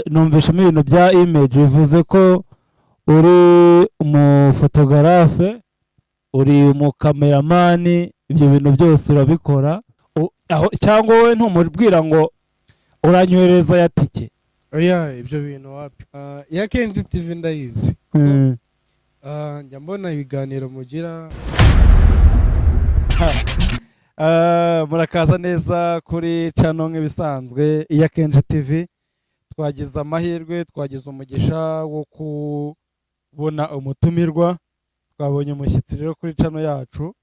numvishamo ibintu bya image bivuze ko uri umufotogarafe, uri umukameramani, ibyo bintu byose urabikora. Cyangwa wowe ntumubwira ngo uranyohereza ya tike? oya ibyo bintu wapi. Ya Kenji TV ndayizi. Njya mbona ibiganiro mugira. Murakaza neza kuri channel nk'ibisanzwe iya Kenji TV. Twagize amahirwe, twagize umugisha wo kubona umutumirwa. Twabonye umushyitsi rero kuri channel yacu.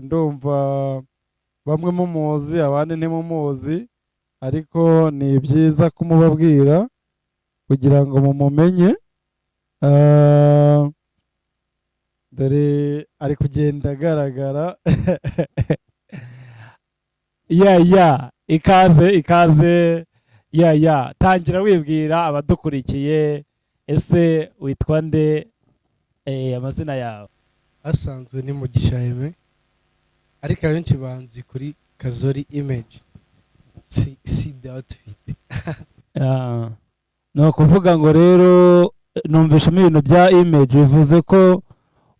Ndumva bamwe mumuzi abandi ntimumuzi, ariko ni byiza kumubabwira kugira ngo mumumenye. Dore ari kugenda agaragara. Ikaze. Tangira wibwira abadukurikiye, ese witwa nde, amazina yawe? Asanzwe ni Mugisha Aime, ariko abenshi banzi kuri Kazori Image. Si the outfit. Ni ukuvuga ngo rero numvishamo ibintu bya image bivuze ko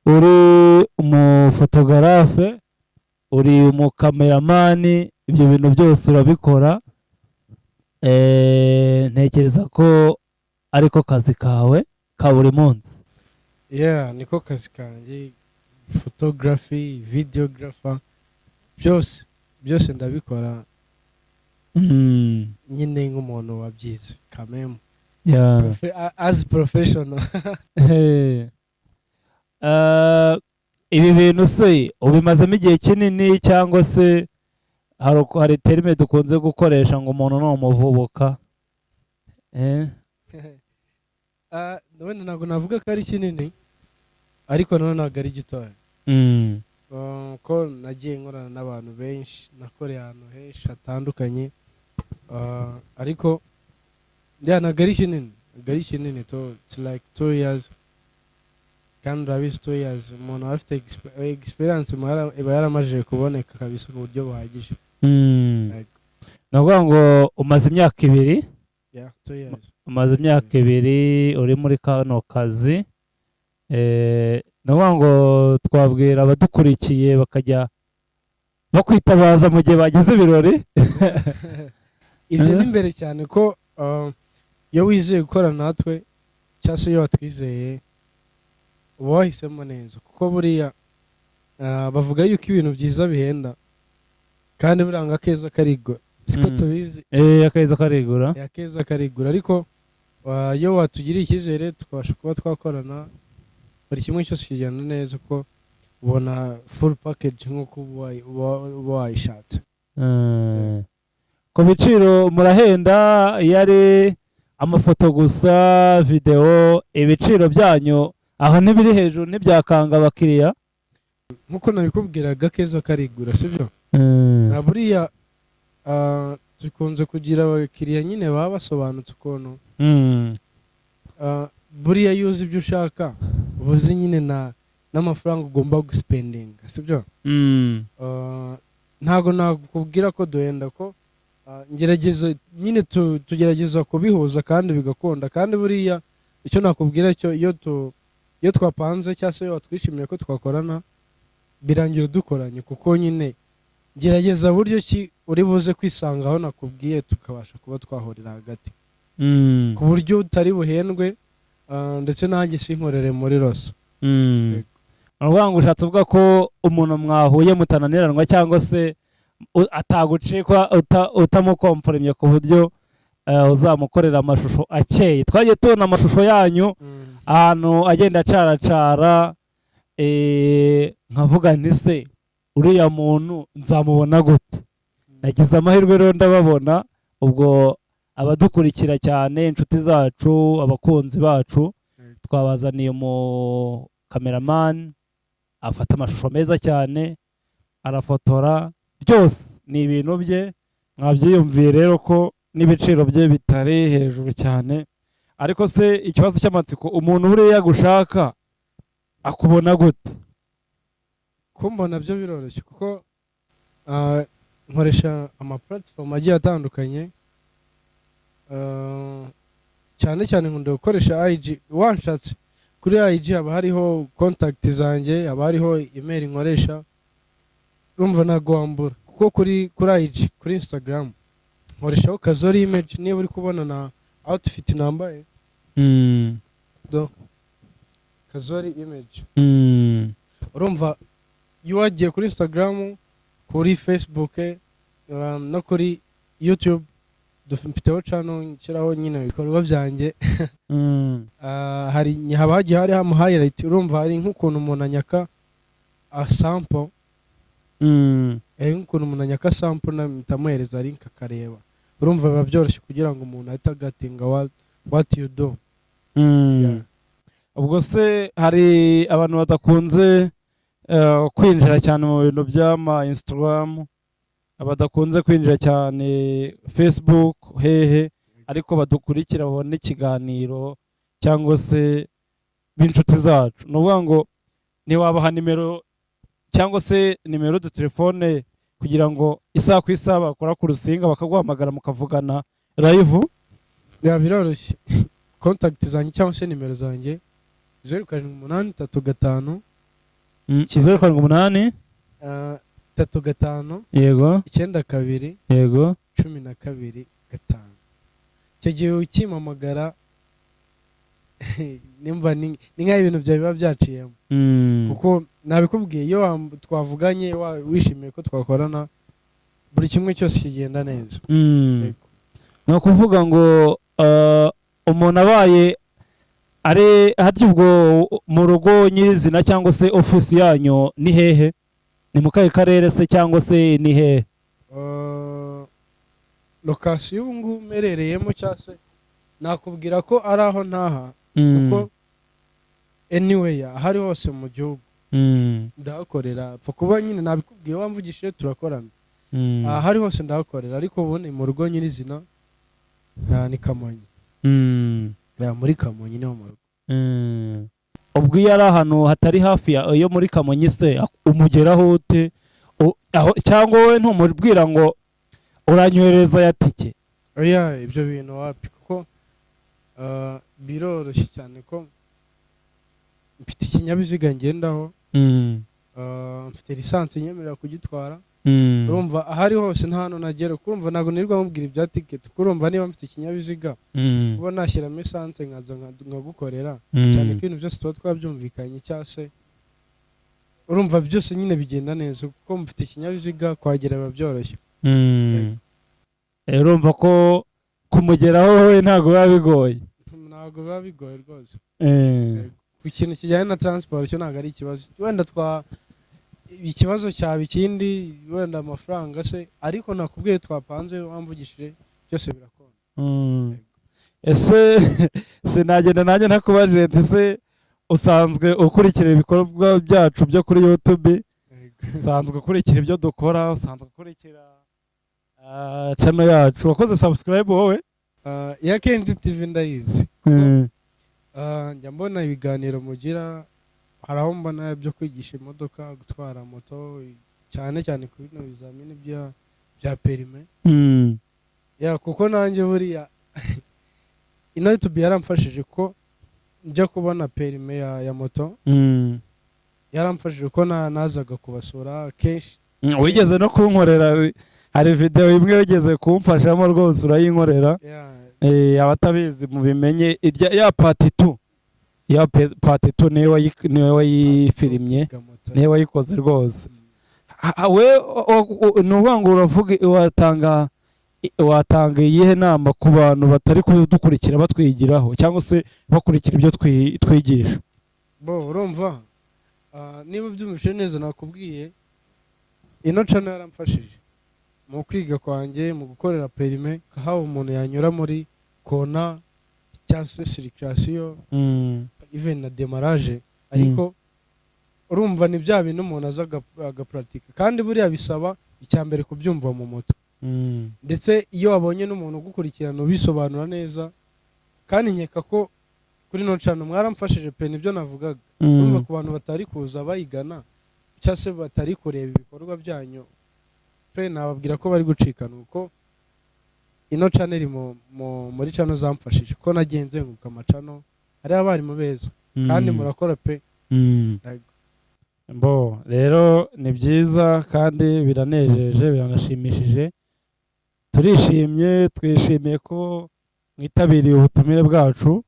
uri umufotogarafe, uri umukameramani, ibyo bintu byose urabikora. Ntekereza ko ariko kazi kawe ka buri munsi. Niko kazi kanjye, photography, videographer, byose ndabikora. Nyine nk'umuntu wabyize kamemu. As professional. Ibi bintu se ubimazemo igihe kinini, cyangwa se hari terime dukunze gukoresha ngo umuntu ni umuvubuka? Wenda ntabwo navuga ko ari kinini, ariko nanone ntabwo ari gitoya. Ko nagiye nkorana n'abantu benshi, nakoreye ahantu henshi hatandukanye, ariko ntabwo ari kinini. It's like 2 years. Kandi urabizi 2 years umuntu afite experience iba yaramajije kuboneka kabisa mu buryo buhagije. Ni ukuvuga ngo umaze imyaka 2? 2 years. Umaze imyaka 2 uri muri kano kazi. Ni ukuvuga ngo twabwira abadukurikiye bakajya bakwitabaza mu gihe bagize ibirori. Ibyo ni imbere cyane ko iyo wizeye gukora natwe cyangwa se iyo watwizeye uba wahisemo neza, kuko buriya bavuga yuko ibintu byiza bihenda, kandi buranga akeza karigura. Siko tubizi. Akeza karigura. Akeza karigura, ariko iyo watugiriye icyizere tukabasha kuba twakorana, buri kimwe cyose kigenda neza, ko ubona full package nk'uko uba wayishatse. Ku biciro murahenda, iyo ari amafoto gusa, video, ibiciro byanyu aho ntibiri hejuru ntibyakanga abakiriya? Nkuko nabikubwiraga, akeza karigura, sibyo? Buriya dukunze kugira abakiriya nyine baba basobanutse ukuntu. Buriya iyo uzi ibyo ushaka uba uzi nyine n'amafaranga ugomba guspendinga, sibyo? Ntago nakubwira ko duhenda, ko ngerageza nyine tugerageza kubihuza kandi bigakunda. Kandi buriya icyo nakubwira cyo, iyo twapanze cyangwa se iyo watwishimiye ko twakorana, birangira dukoranye, kuko nyine gerageza buryo ki uri buze kwisanga aho nakubwiye, tukabasha kuba twahurira hagati, ku buryo utari buhendwe, ndetse nanjye sinkorere muri roso. Urabona ngo ushatse uvuga ko umuntu mwahuye mutananiranwa, cyangwa se atagucikwa, utamukomforemye ku buryo uzamukorera amashusho akeye. Twagiye tubona amashusho yanyu ahantu agenda acaracara, nkavuga nti se uriya muntu nzamubona gute? Nagize amahirwe rero ndababona. Ubwo abadukurikira cyane, inshuti zacu, abakunzi bacu, twabazaniye umukameramani afata amashusho meza cyane, arafotora, byose ni ibintu bye. Mwabyiyumviye rero ko n'ibiciro bye bitari hejuru cyane. Ariko se ikibazo cy'amatsiko, umuntu buriya gushaka akubona gute? Kumbona byo biroroshye, kuko nkoresha ama platform agiye atandukanye. cyane cyane nkunda gukoresha IG. Wanshatse kuri IG haba hariho contact zanjye, haba hariho email nkoresha, urumva ntago wambura. Kuko kuri IG, kuri Instagram nkoreshaho Kazori image, niba uri kubona na outfit nambaye do Kazori image. Urumva iyo wagiye kuri Instagram, kuri Facebook, no kuri YouTube dufiteho channel nshyiraho nyine ibikorwa byanjye. Haba hagiye hari highlight, urumva hari nk'ukuntu umuntu anyaka sample, nk'ukuntu umuntu anyaka sample ntamuhereza link akareba. Urumva biba byoroshye kugira ngo umuntu ahita agatinga what you do. Ubwo se hari abantu badakunze kwinjira cyane mu bintu by'ama Instagram, abadakunze kwinjira cyane Facebook hehe, ariko badukurikira babone ikiganiro cyangwa se b'inshuti zacu. Nuvuga ngo ntiwabaha nimero cyangwa se nimero de telefone kugira ngo isaha ku isaha bakora ku rusinga bakaguhamagara mukavugana live? Biroroshye. Contact zanjye cyangwa se nimero zanjye 0783 078 35 yego 92 yego 12 5. Icyo gihe ukimamagara nimba ni nk'aho ibintu byawe biba byaciyemo, kuko nabikubwiye iyo twavuganye wishimiye ko twakorana buri kimwe cyose kigenda neza. Ni ukuvuga ngo umuntu abaye ari harya ubwo mu rugo nyirizina cyangwa se ofisi yanyu ni hehe? Ni mu kahe karere se cyangwa se ni hehe? Lokasiyo ubu ngubu mperereyemo cyangwa se nakubwira ko ari aho ntaha, kuko anyway ahari hose mu gihugu ndahakorera. Pfa kuba nyine nabikubwiye wamvugishije turakorana, ahari hose ndahakorera, ariko ubu ni mu rugo nyirizina ni Kamonyi. Muri Kamonyi niho mu rugo. Ubwo iyo ari ahantu hatari hafi yo muri Kamonyi se umugeraho ute? Cyangwa wowe ntumubwira ngo uranyohereza ya tike? Oya, ibyo bintu wapi, kuko biroroshye cyane ko mfite ikinyabiziga ngendaho, mfite lisansi nyemerera kugitwara. Urumva ahari hose nta hantu nagera, kurumva ntabwo nirirwa mubwira ibya ticket. Kurumva niba mfite ikinyabiziga kuba nashyiramo esanse nkaza nkagukorera, cyane ko ibintu byose tuba twabyumvikanye, cyangwa se urumva byose nyine bigenda neza kuko mfite ikinyabiziga, kuhagera biba byoroshye. Urumva ko kumugeraho we ntabwo biba bigoye? Ntabwo biba bigoye rwose. Ku kintu kijyanye na transport cyo ntabwo ari ikibazo. Wenda ikibazo cyaba ikindi, wenda amafaranga se, ariko nakubwiye twapanze wamvugishije byose birakora. Ese sinagenda nanjye ntakubajije ati se usanzwe ukurikira ibikorwa byacu byo kuri YouTube? Usanzwe ukurikira ibyo dukora? Usanzwe ukurikira channel yacu? Wakoze subscribe wowe? Ya Kenji TV ndayizi. Njya mbona ibiganiro mugira, hari aho mbona byo kwigisha imodoka, gutwara moto, cyane cyane ku bino bizamini bya perime. Kuko nanjye buriya ino YouTube yaramfashije ko njya kubona perime ya moto. Yaramfashije ko nazaga kubasura kenshi. Wigeze no kunkorera, hari video imwe wigeze kumfashamo rwose urayinkorera. Abatabizi mubimenye, ya part 2 ya part 2 niwe wayifirimye, niwe wayikoze rwose. We nuvuga ngo uravuga watanga iyihe nama ku bantu batari kudukurikira batwigiraho cyangwa se bakurikira ibyo twigisha? Urumva niba byumvise neza nakubwiye, ino channel yaramfashije mu kwiga kwanjye, mu gukorera perime, aho umuntu yanyura muri kona cyangwa se circulation, even na demarrage. Ariko urumva ni bya bintu umuntu aza agapratika, kandi buriya bisaba icyambere kubyumva mu moto. Ndetse iyo wabonye n'umuntu ugukurikirana ubisobanura neza, kandi nkeka ko kuri no channel mwaramfashije pe, nibyo navugaga. Urumva ku bantu batari kuza bayigana cyangwa se batari kureba ibikorwa byanyu pe, nababwira ko bari gucikana, uko ino channel muri channel zamfashije ko nagenze nguka amacano hari abarimu beza kandi murakora pe. Mbo rero ni byiza kandi biranejeje biranashimishije, turishimye twishimiye ko mwitabiriye ubutumire bwacu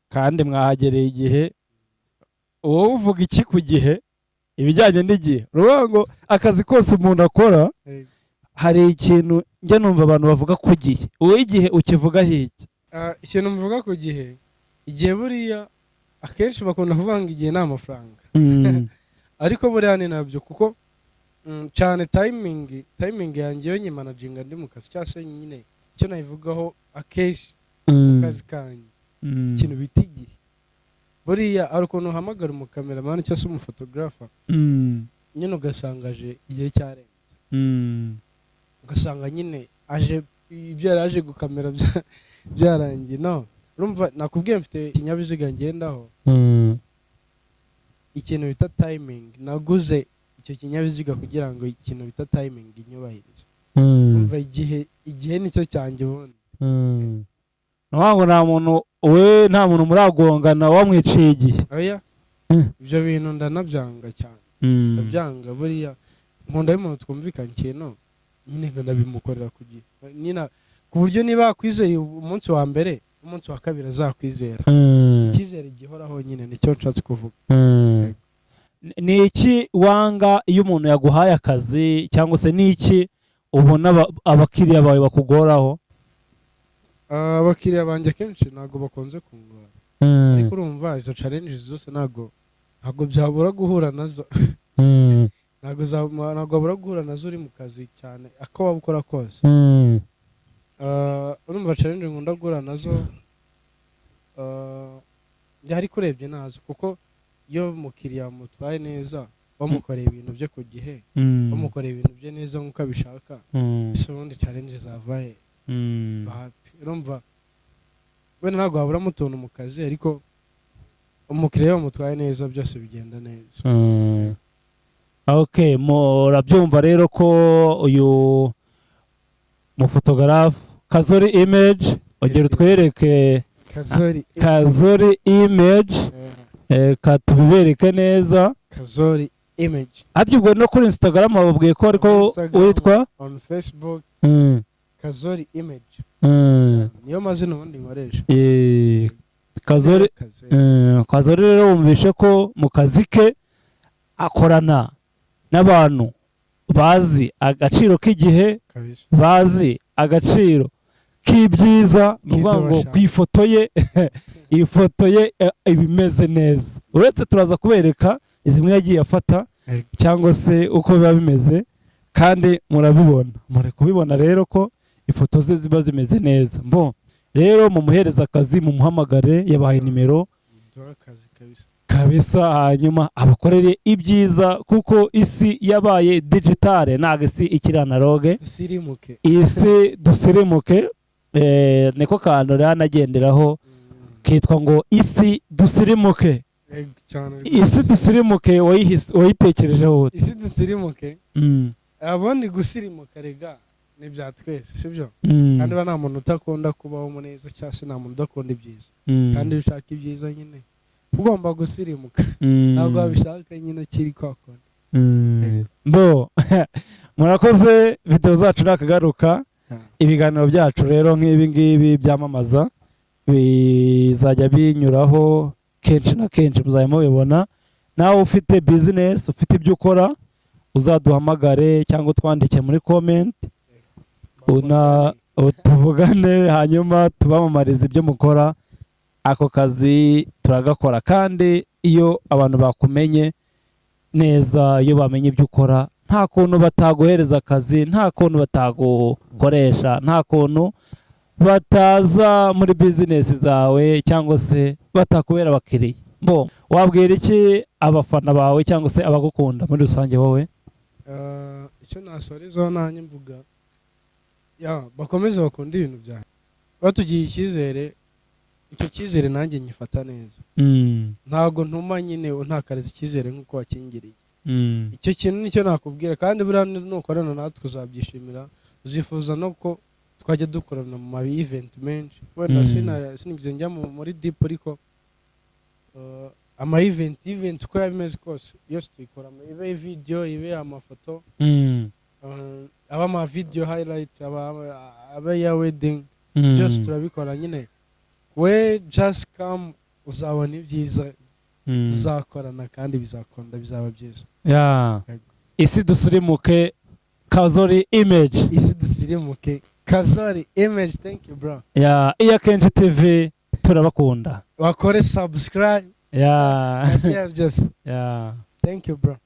kandi mwahagereye igihe. Wowe uvuga iki ku gihe? Ibijyanye n'igihe ruvuga ngo akazi kose umuntu akora hari ikintu njya numva abantu bavuga ku gihe, wowe igihe ukivuga hiki? Ikintu mvuga ku gihe, igihe buriya akenshi bakunda kuvuga ngo igihe ni amafaranga ariko buriya ni nabyo kuko cyane timing yanjye yo nyimanaginga ndi mu kazi cyangwa se nyine icyo nayivugaho akenshi mu kazi kanjye ikintu bita igihe. Buriya ari ukuntu uhamagara umukameramani cyangwa se umufotografa nyine ugasangaje igihe cyarenze, ugasanga nyine aje ibyo yari aje gukamera byarangiye. No urumva nakubwiye mfite ikinyabiziga ngendaho, ikintu bita timing naguze icyo kinyabiziga kugira ngo ikintu bita timing inyubahirize. Umva igihe nicyo cyanjye ubundi. Ntabwo nta muntu muragongana wamwiciye igihe. Oya ibyo bintu ndanabyanga cyane, ndabyanga. Buriya nkunda y'umuntu twumvikana ikintu nyine ndabimukorera ku gihe nyine, ku buryo niba akwizeye umunsi wa mbere umunsi wa kabiri azakwizera. Icyizere gihoraho nyine nicyo nshatse kuvuga. Ni iki wanga iyo umuntu yaguhaye akazi, cyangwa se ni iki ubona abakiriya bawe bakugoraho? Abakiriya banjye kenshi ntabwo bakunze kungora, ariko urumva izo challenges zose ntabwo byabura guhura nazo ntabwo babura guhura nazo uri mu kazi cyane ako waba ukora kose. Urumva challenge nkunda guhura nazo byari kurebye nazo, kuko iyo mukiriya mutwaye neza bamukoreye ibintu byo ku gihe, bamukoreye ibintu bye neza nk'uko abishaka, ese ubundi challenge zavahe? Urumva wenda ntabwo waburamo utuntu mu kazi, ariko umukiriya mutwaye neza byose bigenda neza. Okay, murabyumva rero ko uyu mufotogarafu Kazori Image ugera utwereke Kazori Image, katubibereke neza Kazori Image. Ati ubwo no kuri Instagram babwiye ko ariko witwa on Facebook Kazori Image. Niyo mazina ubundi nkoresha. Kazori rero wumvishe ko mu kazi ke akorana n'abantu bazi agaciro k'igihe, bazi agaciro k'ibyiza, nuvuga ngo ku ifoto ye iyi foto ye ibimeze neza. Uretse turaza kubereka zimwe yagiye afata cyangwa se uko biba bimeze, kandi murabibona, muri kubibona rero ko ifoto ze ziba zimeze neza. Mbo rero mumuhereza akazi, mumuhamagare, yabaye nimero kabisa, hanyuma abakorere ibyiza, kuko isi yabaye digitale, ntabwo isi ikiri analogue. Isi dusirimuke, niko kantu ranagenderaho kitwa ngo isi dusirimuke. Isi dusirimuke wayitekerejeho? Isi dusirimuke abandi gusirimuka rega ni bya twese, sibyo? Kandi nta muntu utakunda kubaho muneza, cyangwa se nta muntu udakunda ibyiza, kandi ushaka ibyiza nyine ugomba gusirimuka, ntabwo wabishaka nyine kiri kwakora. Mbo murakoze, video zacu nakagaruka, ibiganiro byacu rero nk'ibi ngibi byamamaza bizajya binyuraho kenshi na kenshi, muzajya mubibona. Nawe ufite business, ufite ibyo ukora, uzaduhamagare cyangwa utwandike muri comment, tuvugane, hanyuma tubamamarize ibyo mukora. Ako kazi turagakora, kandi iyo abantu bakumenye neza, iyo bamenye ibyo ukora, nta kuntu bataguhereza akazi, nta kuntu batagukoresha, nta kuntu bataza muri business zawe, cyangwa se batakubera abakiriya. Mbo wabwira iki abafana bawe cyangwa se abagukunda muri rusange wowe? Icyo nasorezaho nanjye mvuga, bakomeze bakunda ibintu byawe, batugiye icyizere, icyo cyizere nanjye nyifata neza. Ntago ntuma nyine untakariza icyizere nk'uko wakingiriye. Icyo kintu nicyo nakubwira, kandi buriya nukorana natwe uzabyishimira, uzifuza no ko twajya dukorana mu ma event menshi wenda sinigeze njya muri deep ariko ama event uko yabimeze kose yose tuyikora ibe video ibe amafoto aba ama video highlight aba ya wedding just turabikora nyine we just come uzabona ibyiza tuzakorana kandi bizakunda bizaba byiza isi dusirimuke Kazori Image Kazori Image. Thank you bro. Iya Kenji TV turabakunda wakore subscribe share just. Yeah. Thank you bro.